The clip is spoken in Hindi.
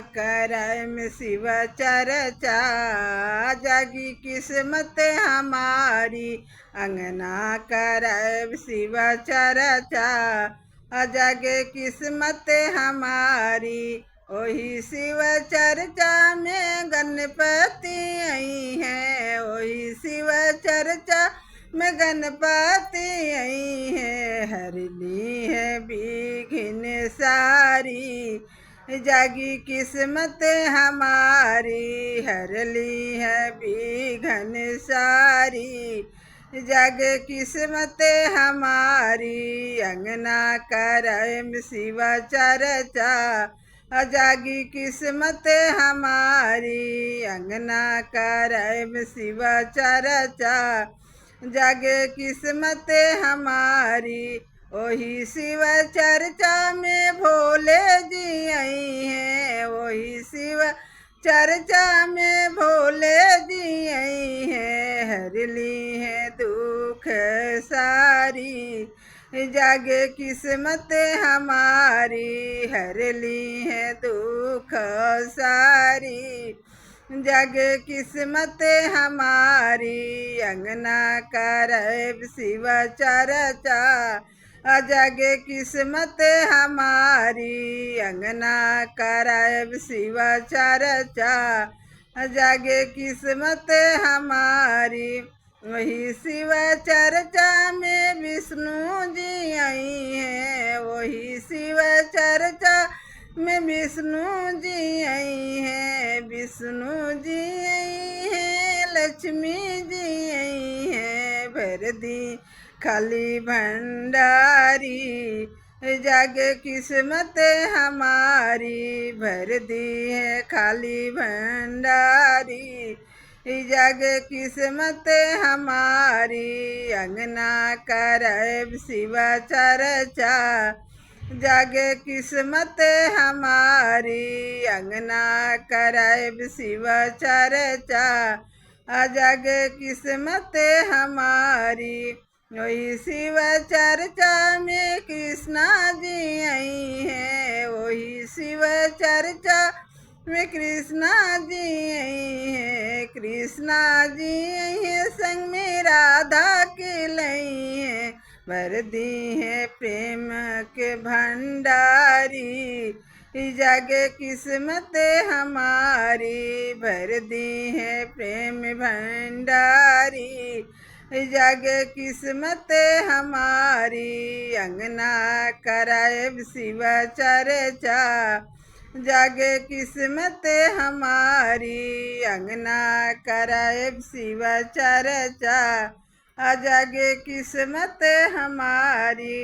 करम शिव चर्चा, जागी किस्मत हमारी। अंगना करम शिव चर्चा, जागे किस्मत हमारी। ओही शिव चर्चा में गणपति आई है, ओही शिव चर्चा में गणपति आई है। हरली है विघ्न सारी, जागी किस्मत हमारी। हरली है विघ्न सारी, जागे किस्मत हमारी। अंगना करम शिव चर्चा, जागी किस्मत हमारी। अंगना करम शिव चर्चा, जागे किस्मत हमारी। ओही शिव चर्चा में भोले जी आई हैं, वही शिव चर्चा में भोले जी आई हैं। हरली है दुख सारी, जागे किस्मत हमारी। हरली है दुख सारी, जागे किस्मत हमारी। अंगना करम शिव चर्चा, जागे किस्मत हमारी। अंगना करम शिव चर्चा, जागे किस्मत हमारी। वही शिव चर्चा में विष्णु जी आई हैं, वही शिव चर्चा में विष्णु जी आई हैं। विष्णु जी आई हैं, लक्ष्मी जी आई हैं। भर दी खाली भंडारी, जागे किस्मत हमारी। भर दी है खाली भंडारी, जागे किस्मत हमारी। अंगना करम शिव चर्चा, जागे किस्मत हमारी। अंगना करम शिव चर्चा, जागे किस्मत हमारी। वही शिव चर्चा में कृष्णा जी आई हैं, वही शिव चर्चा में कृष्णा जी आई हैं। कृष्णा जी आई हैं, संग में राधा के लाई हैं। भर दी है प्रेम के भंडारी, जागे किस्मत हमारी। भर दी है प्रेम भंडारी, जागे किस्मत हमारी। अंगना करम शिव चर्चा, जागे किस्मत हमारी। अंगना करम शिव चर्चा, जागे किस्मत हमारी।